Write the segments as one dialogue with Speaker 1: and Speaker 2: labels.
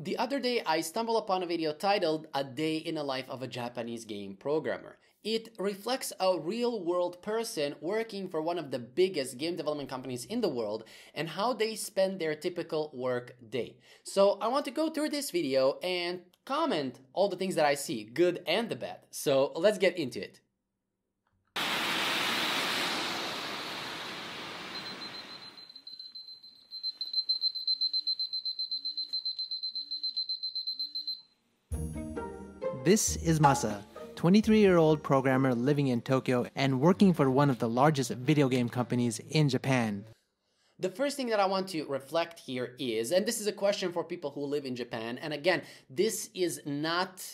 Speaker 1: The other day, I stumbled upon a video titled A Day in the Life of a Japanese Game Programmer. It reflects a real-world person working for one of the biggest game development companies in the world and how they spend their typical work day. So I want to go through this video and comment all the things that I see, good and the bad. So let's get into it.
Speaker 2: This is Masa, 23-year-old programmer living in Tokyo and working for one of the largest video game companies in Japan.
Speaker 1: The first thing that I want to reflect here is, and this is a question for people who live in Japan, and again, this is not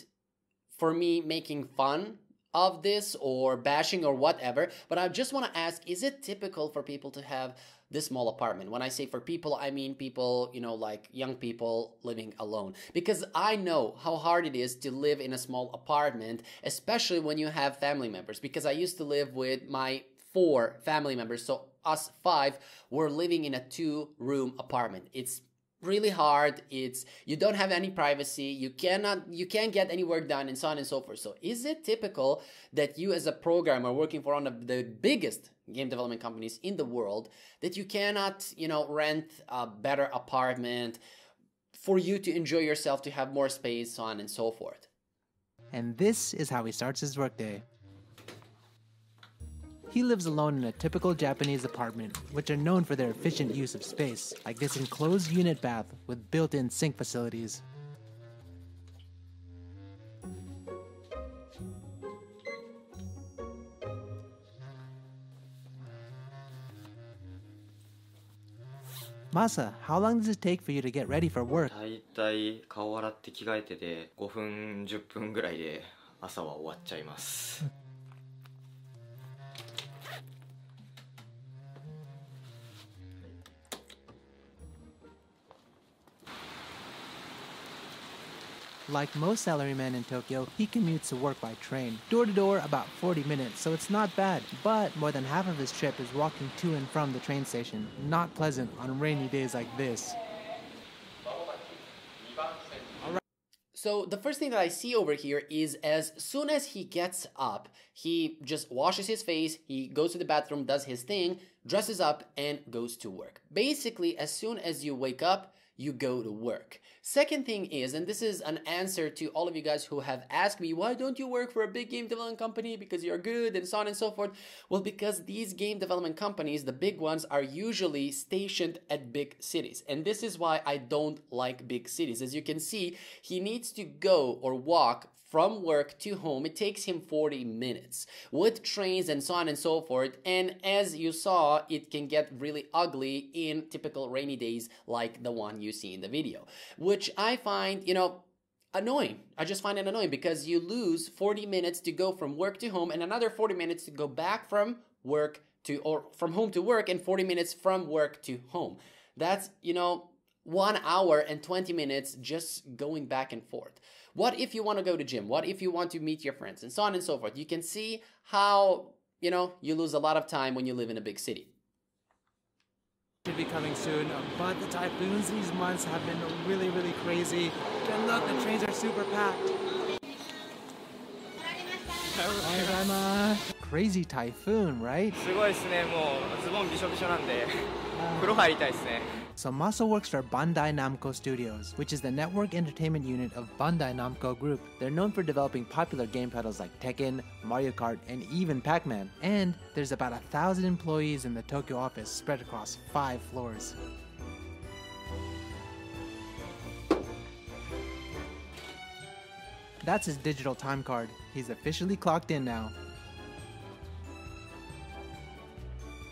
Speaker 1: for me making fun of this or bashing or whatever, but I just want to ask, is it typical for people to have this small apartment? When I say for people, I mean people, like young people living alone. Because I know how hard it is to live in a small apartment, especially when you have family members. Because I used to live with my 4 family members, so us 5 were living in a 2-room apartment. It's really hard. You don't have any privacy. You can't get any work done, and so on and so forth. So is it typical that you as a programmer working for one of the biggest game development companies in the world, that you cannot, rent a better apartment for you to enjoy yourself, to have more space, so on and so forth?
Speaker 2: And this is how he starts his workday. He lives alone in a typical Japanese apartment, which are known for their efficient use of space, like this enclosed unit bath with built-in sink facilities. Masa, how long does it take for you to get ready for work?
Speaker 3: だいたい顔洗って着替えてで5分10分ぐらいで朝は終わっちゃいます。
Speaker 2: Like most salarymen in Tokyo, he commutes to work by train. Door to door, about 40 minutes, so it's not bad. But more than half of his trip is walking to and from the train station. Not pleasant on rainy days like this.
Speaker 1: So the first thing that I see over here is, as soon as he gets up, he just washes his face, he goes to the bathroom, does his thing, dresses up, and goes to work. Basically, as soon as you wake up, you go to work. Second thing is, and this is an answer to all of you guys who have asked me, why don't you work for a big game development company because you're good and so on and so forth? Well, because these game development companies, the big ones, are usually stationed at big cities. And this is why I don't like big cities. As you can see, he needs to go or walk from work to home. It takes him 40 minutes with trains and so on and so forth. And as you saw, it can get really ugly in typical rainy days like the one you see in the video, which I find, annoying. I just find it annoying because you lose 40 minutes to go from work to home and another 40 minutes to go back from work to, or from home to work, and 40 minutes from work to home. That's, 1 hour and 20 minutes just going back and forth. What if you want to go to gym? What if you want to meet your friends? And so on and so forth. You can see how, you lose a lot of time when you live in a big city.
Speaker 2: Should be coming soon, but the typhoons these months have been really, really crazy. And look, the trains are super packed. Crazy typhoon, right?
Speaker 3: すごいですね。もうズボンびしょびしょなんで風呂入りたいですね。
Speaker 2: So Masa works for Bandai Namco Studios, which is the network entertainment unit of Bandai Namco Group. They're known for developing popular game titles like Tekken, Mario Kart, and even Pac-Man. And there's about 1,000 employees in the Tokyo office spread across 5 floors. That's his digital time card. He's officially clocked in now.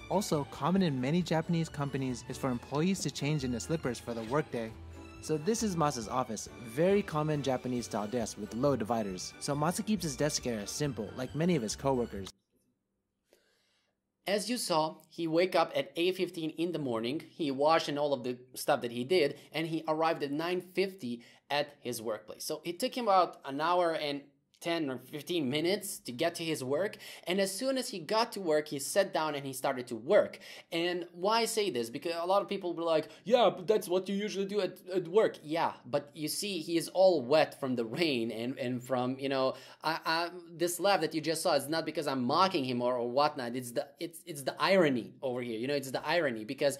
Speaker 2: Also, common in many Japanese companies is for employees to change into slippers for the workday. So this is Masa's office, very common Japanese style desk with low dividers. So Masa keeps his desk area simple, like many of his coworkers.
Speaker 1: As you saw, he wake up at 8:15 in the morning, he washed and all of the stuff that he did, and he arrived at 9:50 at his workplace. So it took him about an hour and 10 or 15 minutes to get to his work, and as soon as he got to work, he sat down and he started to work. And why I say this? Because a lot of people were like, yeah, but that's what you usually do at work. Yeah, but you see, he is all wet from the rain and from, you know, this laugh that you just saw is not because I'm mocking him or whatnot. It's the irony over here, you know, it's the irony, because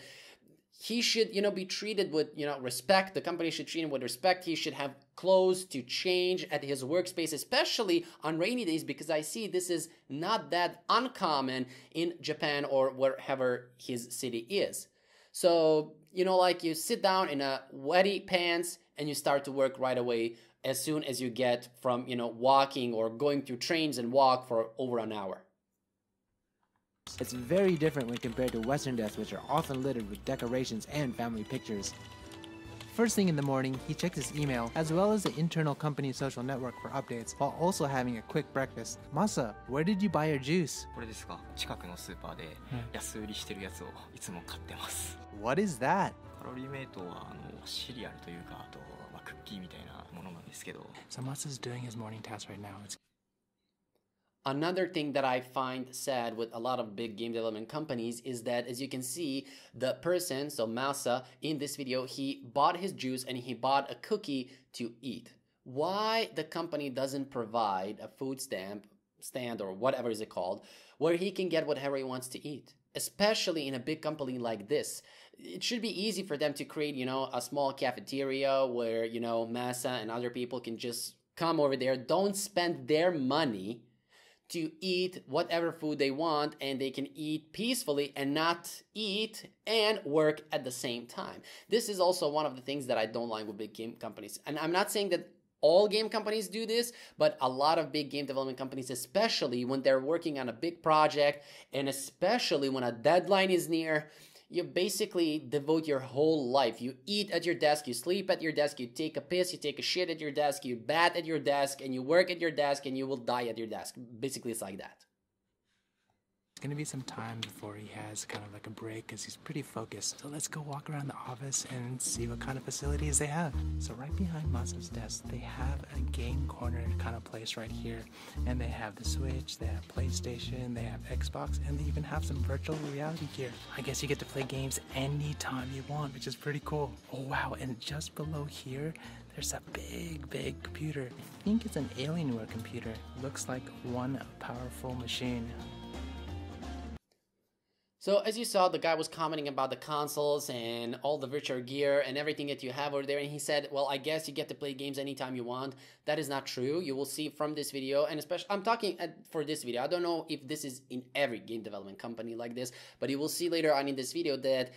Speaker 1: he should, you know, be treated with, you know, respect. The company should treat him with respect. He should have clothes to change at his workspace, especially on rainy days, because I see this is not that uncommon in Japan or wherever his city is. So, you know, like you sit down in a wetty pants and you start to work right away as soon as you get from, you know, walking or going through trains and walk for over an hour.
Speaker 2: It's very different when compared to Western desks, which are often littered with decorations and family pictures. First thing in the morning, he checks his email as well as the internal company social network for updates, while also having a quick breakfast. Masa, where did you buy your juice?
Speaker 3: これですか、近くのスーパーで安売りしてるやつをいつも買ってます。
Speaker 2: What is that?
Speaker 3: カロリーメイトはシリアルというか、あとクッキーみたいなものなんですけど。
Speaker 2: So Masa's doing his morning task right now.
Speaker 1: Another thing that I find sad with a lot of big game development companies is that, as you can see, the person, so Masa, in this video, he bought his juice and he bought a cookie to eat. Why the company doesn't provide a food stand or whatever is it called, where he can get whatever he wants to eat? Especially in a big company like this. It should be easy for them to create, you know, a small cafeteria where, you know, Masa and other people can just come over there, don't spend their money to eat whatever food they want, and they can eat peacefully and not eat and work at the same time. This is also one of the things that I don't like with big game companies. And I'm not saying that all game companies do this, but a lot of big game development companies, especially when they're working on a big project, and especially when a deadline is near, you basically devote your whole life. You eat at your desk, you sleep at your desk, you take a piss, you take a shit at your desk, you bat at your desk, and you work at your desk, and you will die at your desk. Basically, it's like that.
Speaker 2: It's gonna be some time before he has kind of like a break because he's pretty focused. So let's go walk around the office and see what kind of facilities they have. So right behind Masa's desk, they have a game corner kind of place right here. And they have the Switch, they have PlayStation, they have Xbox, and they even have some virtual reality gear. I guess you get to play games anytime you want, which is pretty cool. Oh wow, and just below here, there's a big computer. I think it's an Alienware computer. Looks like one powerful machine.
Speaker 1: So as you saw, the guy was commenting about the consoles and all the virtual gear and everything that you have over there, and he said, well, I guess you get to play games anytime you want. That is not true. You will see from this video, and especially, I'm talking for this video. I don't know if this is in every game development company like this, but you will see later on in this video that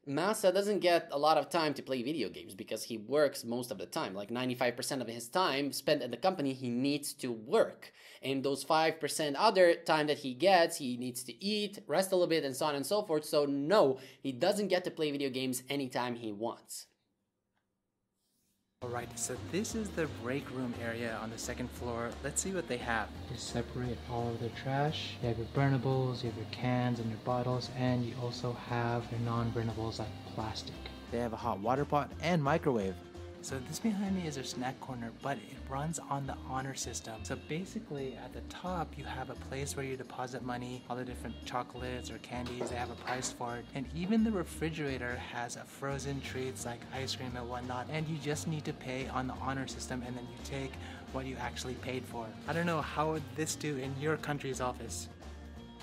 Speaker 1: Masa doesn't get a lot of time to play video games because he works most of the time. Like 95% of his time spent at the company, he needs to work. And those 5% other time that he gets, he needs to eat, rest a little bit, and so on and so forth. So no, he doesn't get to play video games anytime he wants.
Speaker 2: Alright, so this is the break room area on the second floor. Let's see what they have. They separate all of the trash. You have your burnables, you have your cans and your bottles, and you also have your non-burnables like plastic. They have a hot water pot and microwave. So this behind me is their snack corner, but it runs on the honor system. So basically at the top, you have a place where you deposit money, all the different chocolates or candies, they have a price for it. And even the refrigerator has a frozen treats like ice cream and whatnot. And you just need to pay on the honor system, and then you take what you actually paid for. I don't know, how would this do in your country's office?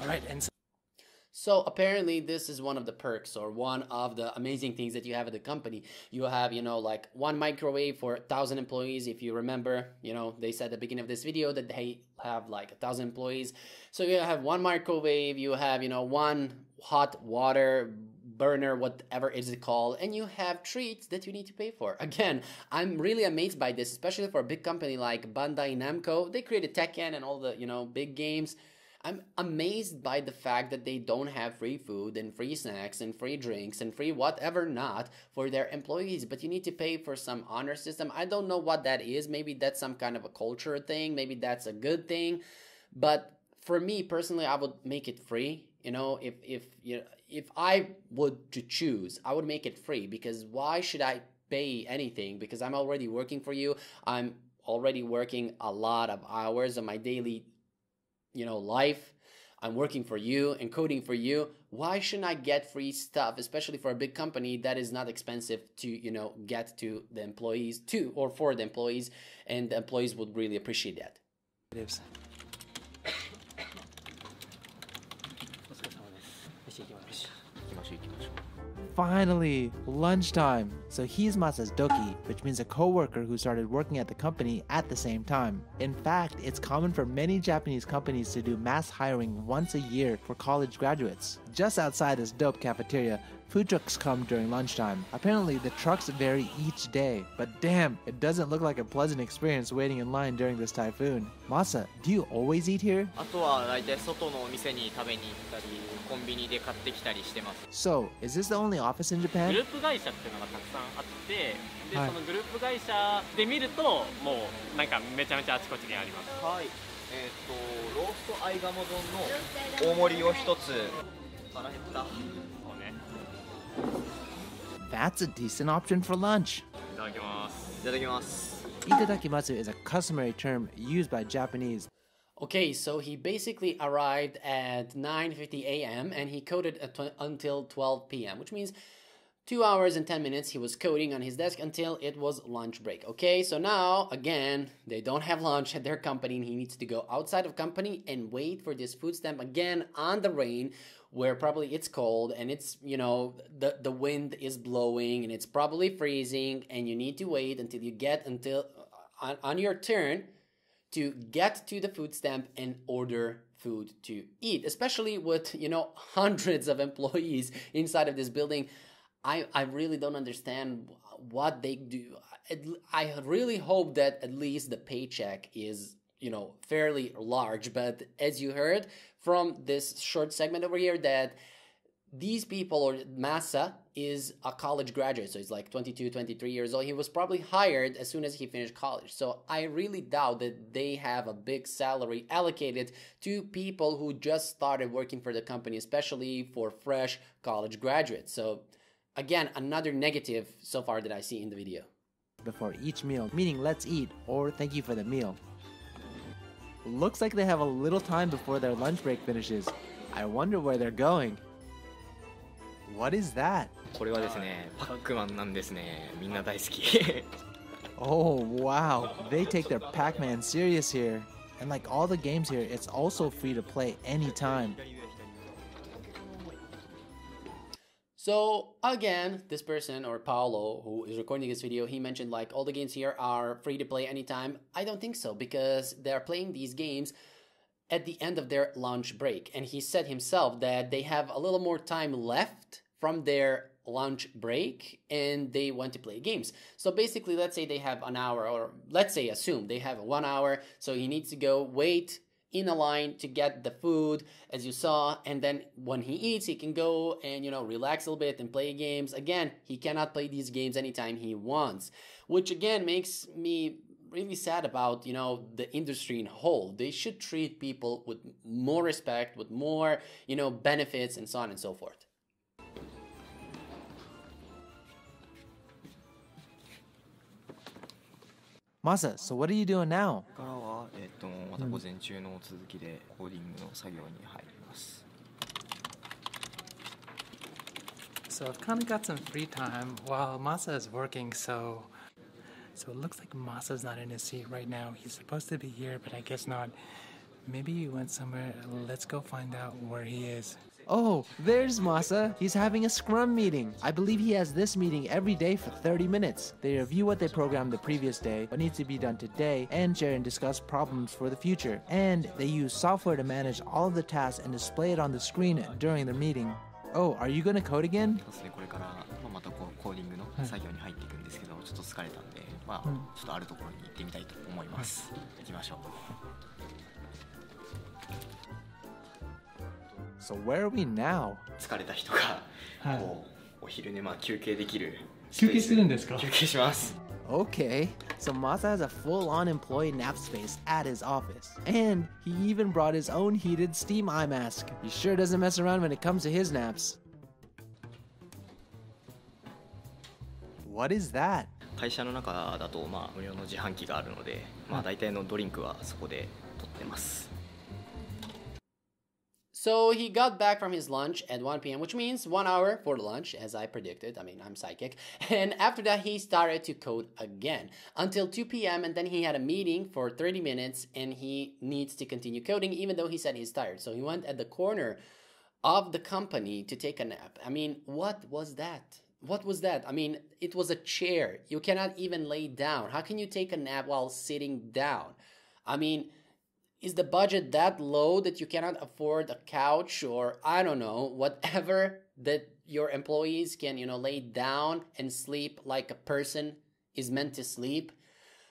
Speaker 2: All right, and
Speaker 1: so apparently this is one of the perks or one of the amazing things that you have at the company. You have, you know, like one microwave for 1,000 employees. If you remember, you know, they said at the beginning of this video that they have like 1,000 employees. So you have one microwave, you have, you know, one hot water burner, whatever is it called, and you have treats that you need to pay for. Again, I'm really amazed by this, especially for a big company like Bandai Namco. They created Tekken and all the, you know, big games. I'm amazed by the fact that they don't have free food and free snacks and free drinks and free whatever not for their employees, but you need to pay for some honor system. I don't know what that is. Maybe that's some kind of a culture thing. Maybe that's a good thing. But for me personally, I would make it free. You know, if I would to choose, I would make it free, because why should I pay anything? Because I'm already working for you. I'm already working a lot of hours of my daily, life. I'm working for you and coding for you. Why shouldn't I get free stuff, especially for a big company that is not expensive to, get to the employees, or for the employees, and the employees would really appreciate that.
Speaker 2: Finally, lunchtime. So he's Masa's doki, which means a co-worker who started working at the company at the same time. In fact, it's common for many Japanese companies to do mass hiring once a year for college graduates. Just outside this dope cafeteria, food trucks come during lunchtime. Apparently, the trucks vary each day, but damn, it doesn't look like a pleasant experience waiting in line during this typhoon. Masa, do you always eat here?
Speaker 3: あとは大体外のお店に食べに行ったりコンビニで買ってきたりしてます。
Speaker 2: So, is this the only office in
Speaker 4: グ
Speaker 2: Japan?
Speaker 4: ループ会社っていうのがたくさんあってで、
Speaker 2: はい
Speaker 4: そのグループ会社で見るともうなんかめちゃめちゃあちこちにあります。
Speaker 3: はい。ローストアイガモ丼の大盛りを一つ。腹減った。
Speaker 4: そうね。
Speaker 2: That's a decent option for lunch.
Speaker 4: いただきます。
Speaker 3: いただきます。
Speaker 2: Itadakimasu is a customary term used by Japanese.
Speaker 1: Okay, so he basically arrived at 9:50 a.m. and he coded until 12 p.m., which means 2 hours and 10 minutes he was coding on his desk until it was lunch break. Okay, so now, again, they don't have lunch at their company and he needs to go outside of company and wait for this food stamp again on the rain where probably it's cold and it's, the wind is blowing and it's probably freezing and you need to wait until you get on your turn to get to the food stamp and order food to eat, especially with, hundreds of employees inside of this building. I really don't understand what they do. I really hope that at least the paycheck is, fairly large. But as you heard from this short segment over here, that these people, or Masa, is a college graduate. So he's like 22, 23 years old. He was probably hired as soon as he finished college. So I really doubt that they have a big salary allocated to people who just started working for the company, especially for fresh college graduates. So again, another negative so far that I see in the video.
Speaker 2: Before each meal, meaning let's eat or thank you for the meal. Looks like they have a little time before their lunch break finishes. I wonder where they're going. What is that?
Speaker 3: これはですね、パックマンなんですね。みんな大好き。
Speaker 2: Oh wow, they take their Pac-Man serious here. And like all the games here, it's also free to play anytime.
Speaker 1: So again, this person, or Paolo, who is recording this video, he mentioned like all the games here are free to play anytime. I don't think so, because they're playing these games at the end of their lunch break. And he said himself that they have a little more time left from their lunch break and they want to play games. So basically, let's say they have an hour, or let's say assume they have 1 hour. So he needs to go wait in a line to get the food, as you saw, and then when he eats, he can go and, relax a little bit and play games. Again, he cannot play these games anytime he wants, which again makes me really sad about, the industry in whole. They should treat people with more respect, with more, benefits, and so on and so forth.
Speaker 2: Masa, so what are you doing now?
Speaker 3: これからはまた午前中の続きでコーディングの作業に入ります。
Speaker 5: So I've kind of got some free time while Masa is working, so it looks like Masa's not in his seat right now. He's supposed to be here, but I guess not. Maybe he went somewhere. Let's go find out where he is.
Speaker 2: Oh, there's Masa. He's having a scrum meeting. I believe he has this meeting every day for 30 minutes. They review what they programmed the previous day, what needs to be done today, and share and discuss problems for the future. And they use software to manage all of the tasks and display it on the screen during the meeting. Oh, are you gonna code again?
Speaker 3: そうですね、これからまたコーディングの作業に入っていくんですけど、ちょっと疲れたんで、ちょっとあるところに行ってみたいと思います。行きましょう。
Speaker 2: So where are we now?
Speaker 3: 疲れた人がこうお昼寝休憩できる。
Speaker 5: 休憩するんですか？
Speaker 3: 休憩します。
Speaker 2: Okay, so Masa has a full-on employee nap space at his office. And he even brought his own heated steam eye mask. He sure doesn't mess around when it comes to his naps. What is that?
Speaker 3: 会社の中だとまあ無料の自販機があるので、まあ大体のドリンクはそこで取ってます。
Speaker 1: So he got back from his lunch at 1 p.m., which means 1 hour for lunch, as I predicted. I mean, I'm psychic. And after that, he started to code again until 2 p.m. And then he had a meeting for 30 minutes and he needs to continue coding, even though he said he's tired. So he went at the corner of the company to take a nap. I mean, what was that? What was that? I mean, it was a chair. You cannot even lay down. How can you take a nap while sitting down? I mean, is the budget that low that you cannot afford a couch or I don't know, whatever that your employees can, lay down and sleep like a person is meant to sleep?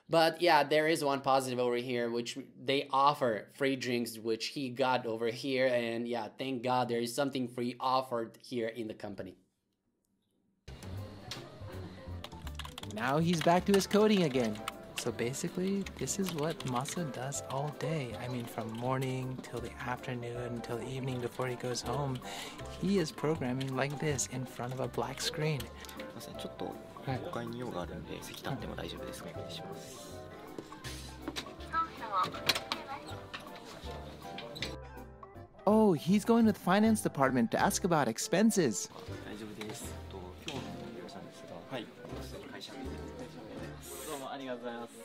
Speaker 1: But yeah, there is one positive over here, which they offer free drinks, which he got over here. And yeah, thank God there is something free offered here in the company.
Speaker 2: Now he's back to his coding again. So basically, this is what Masa does all day. I mean, from morning till the afternoon till evening before he goes home, he is programming like this in front of a black screen.
Speaker 3: ちょっと5階に用があるんで席立っても大丈夫ですか？お願いします。
Speaker 2: Oh, he's going to the finance department to ask about expenses.
Speaker 3: 大丈夫です。今日の業者ですが、はい、会社で
Speaker 4: どうもありがとうございます。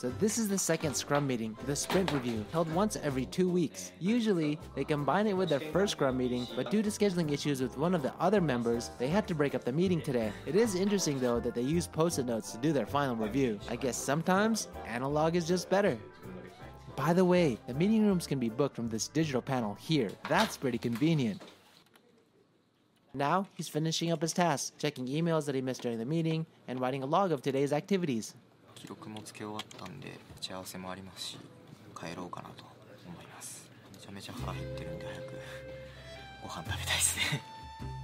Speaker 2: So this is the second Scrum meeting, the sprint review, held once every 2 weeks. Usually, they combine it with their first Scrum meeting, but due to scheduling issues with one of the other members, they had to break up the meeting today. It is interesting though that they use post-it notes to do their final review. I guess sometimes, analog is just better. By the way, the meeting rooms can be booked from this digital panel here. That's pretty convenient. Now, he's finishing up his tasks, checking emails that he missed during the meeting, and writing a log of today's activities.
Speaker 3: 記録もつけ終わったんで打ち合わせもありますし帰ろうかなと思います。めちゃめちゃ腹減ってるんで早くご飯食べたいですね。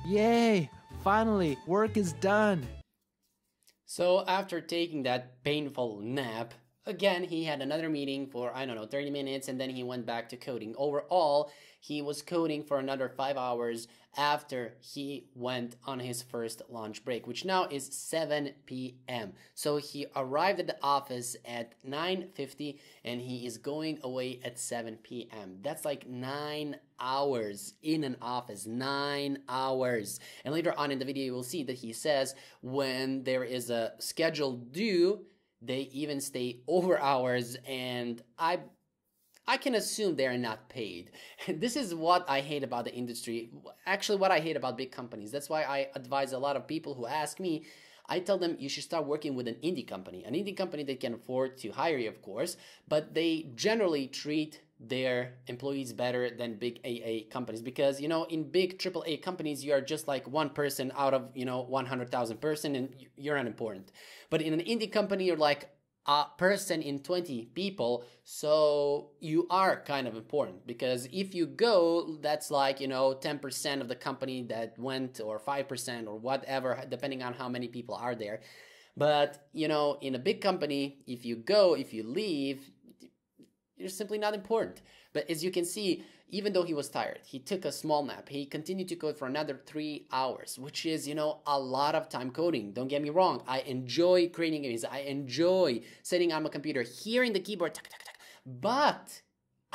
Speaker 2: Yay! Finally, work is done!
Speaker 1: So after taking that painful nap, again, he had another meeting for, 30 minutes, and then he went back to coding. Overall, he was coding for another 5 hours after he went on his first lunch break, which now is 7 p.m. So he arrived at the office at 9:50 and he is going away at 7 p.m. That's like 9 hours in an office, 9 hours. And later on in the video, you will see that he says when there is a schedule due, they even stay over hours, and I can assume they're not paid. This is what I hate about the industry. Actually, what I hate about big companies. That's why I advise a lot of people who ask me, I tell them you should start working with an indie company. An indie company that can afford to hire you, of course, but they generally treat their employees better than big AA companies. Because, in big AAA companies, you are just like one person out of, 100,000 person and you're unimportant. But in an indie company, you're like a person in 20 people, so you are kind of important, because if you go, that's like 10% of the company that went, or 5% or whatever, depending on how many people are there. But in a big company, if you go, if you leave, you're simply not important. But as you can see, even though he was tired, he took a small nap. He continued to code for another 3 hours, which is, a lot of time coding. Don't get me wrong. I enjoy creating games. I enjoy sitting on my computer, hearing the keyboard, but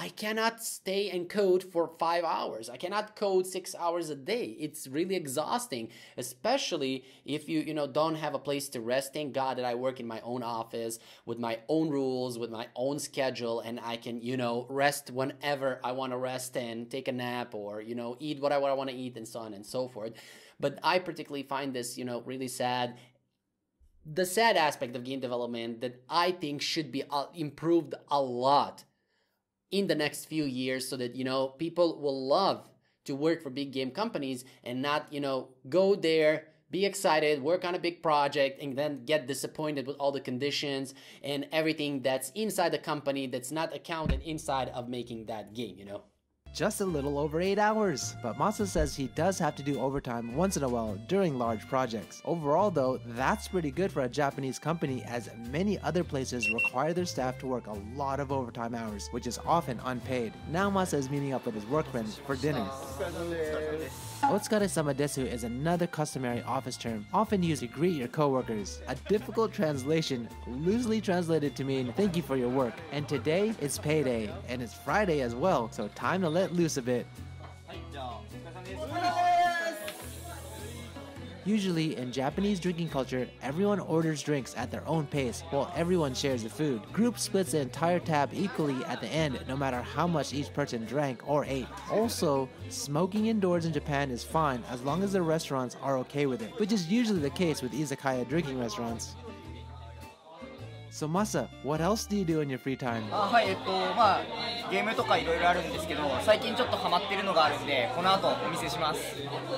Speaker 1: I cannot stay and code for 5 hours. I cannot code 6 hours a day. It's really exhausting, especially if you don't have a place to rest. Thank God that I work in my own office with my own rules, with my own schedule, and I can, rest whenever I want to rest and take a nap or, eat what I want to eat and so on and so forth. But I particularly find this, really sad. The sad aspect of game development that I think should be improved a lot in the next few years, so that, people will love to work for big game companies and not, go there, be excited, work on a big project, and then get disappointed with all the conditions and everything that's inside the company that's not accounted inside of making that game,
Speaker 2: Just a little over 8 hours, but Masa says he does have to do overtime once in a while during large projects. Overall though, that's pretty good for a Japanese company, as many other places require their staff to work a lot of overtime hours, which is often unpaid. Now Masa is meeting up with his work friends for dinner. Otsukare sama desu is another customary office term, often used to greet your coworkers. A difficult translation, loosely translated to mean thank you for your work. And today it's payday, and it's Friday as well, so time to let loose a bit. Usually, in Japanese drinking culture, everyone orders drinks at their own pace while everyone shares the food. Group splits the entire tab equally at the end, no matter how much each person drank or ate. Also, smoking indoors in Japan is fine as long as the restaurants are okay with it, which is usually the case with izakaya drinking restaurants. So Masa, what else do you do in your free time?
Speaker 3: はい、ゲームとかいろいろあるんですけど、最近ちょっとハマってるのがあるんで、この後お見せします。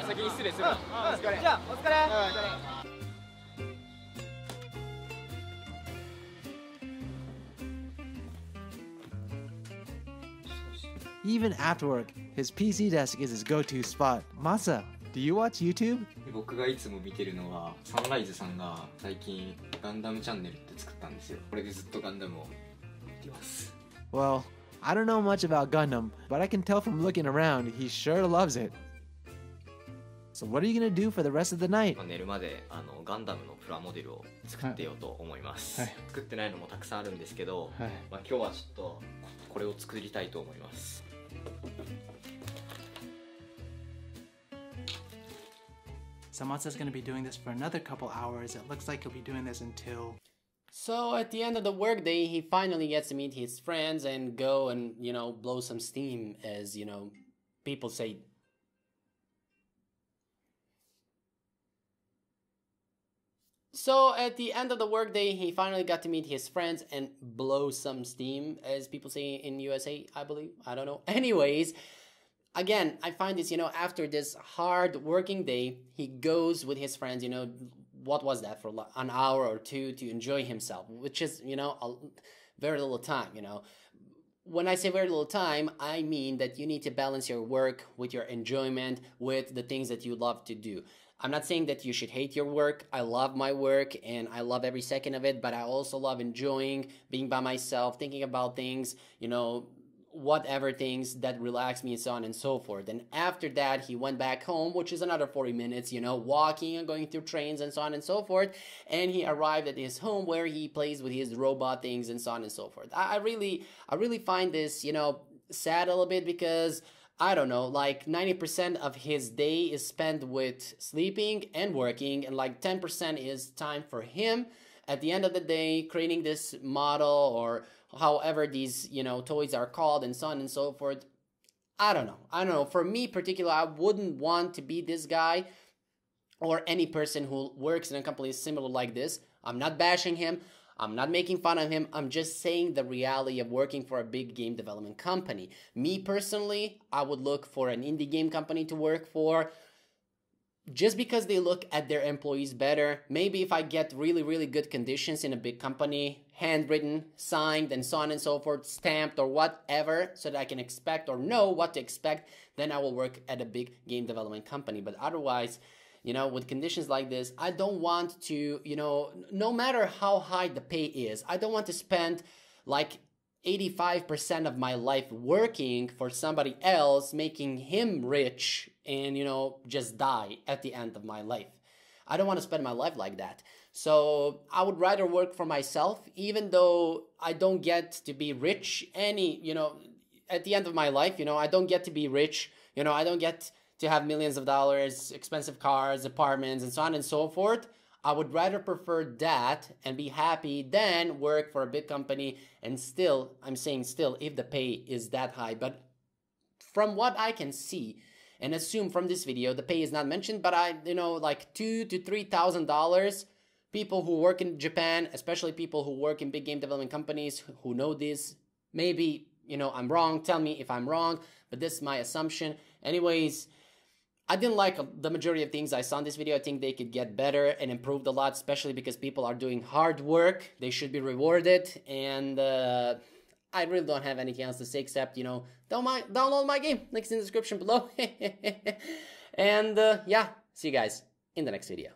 Speaker 3: 先に失礼する。じゃあ、お疲れ。
Speaker 2: Even after work, his PC desk is his go-to spot. Masa, do you watch YouTube?
Speaker 3: 僕がいつも見てるのは、サンライズさんが最近ガンダムチャンネルって作ったんですよ。これでずっとガンダムを見てます。
Speaker 2: Well, I don't know much about Gundam, but I can tell from looking around, he sure loves it. So what are you gonna do for the rest of the night?
Speaker 3: 寝るまでガンダムのプラモデルを作ってようと思います。作ってないのもたくさんあるんですけど、今日はちょっとこれを作りたいと思います。
Speaker 5: So Masa's going to be doing this for another couple hours. It looks like he'll be doing this until...
Speaker 1: So at the end of the workday, he finally gets to meet his friends and go and, blow some steam, as, people say. So at the end of the workday, he finally got to meet his friends and blow some steam, as people say in USA, I believe. I don't know. Anyways, again, I find this, after this hard working day, he goes with his friends, what was that, for an hour or two to enjoy himself, which is, a very little time, When I say very little time, I mean that you need to balance your work with your enjoyment, with the things that you love to do. I'm not saying that you should hate your work. I love my work and I love every second of it, but I also love enjoying being by myself, thinking about things, whatever things that relax me and so on and so forth. And after that, he went back home, which is another 40 minutes, walking and going through trains and so on and so forth. And he arrived at his home where he plays with his robot things and so on and so forth. I really find this, sad a little bit because I don't know, like 90% of his day is spent with sleeping and working, and like 10% is time for him at the end of the day creating this model or however these, toys are called and so on and so forth. I don't know. For me particular, I wouldn't want to be this guy or any person who works in a company similar like this. I'm not bashing him. I'm not making fun of him. I'm just saying the reality of working for a big game development company. Me personally, I would look for an indie game company to work for, just because they look at their employees better. Maybe if I get really, really good conditions in a big company, handwritten, signed, and so on and so forth, stamped or whatever, so that I can expect or know what to expect, then I will work at a big game development company. But otherwise, with conditions like this, I don't want to, no matter how high the pay is, I don't want to spend like 85% of my life working for somebody else, making him rich and, just die at the end of my life. I don't want to spend my life like that. So I would rather work for myself, even though I don't get to be rich at the end of my life, I don't get to be rich, I don't get to have millions of dollars, expensive cars, apartments, and so on and so forth. I would rather prefer that and be happy than work for a big company and still, I'm saying still, if the pay is that high. But from what I can see and assume from this video, the pay is not mentioned, but like $2,000 to $3,000, people who work in Japan, especially people who work in big game development companies who know this, maybe, I'm wrong, tell me if I'm wrong, but this is my assumption. Anyways, I didn't like the majority of things I saw in this video. I think they could get better and improved a lot, especially because people are doing hard work. They should be rewarded. And I really don't have anything else to say except, download my game. Links in the description below. And yeah, see you guys in the next video.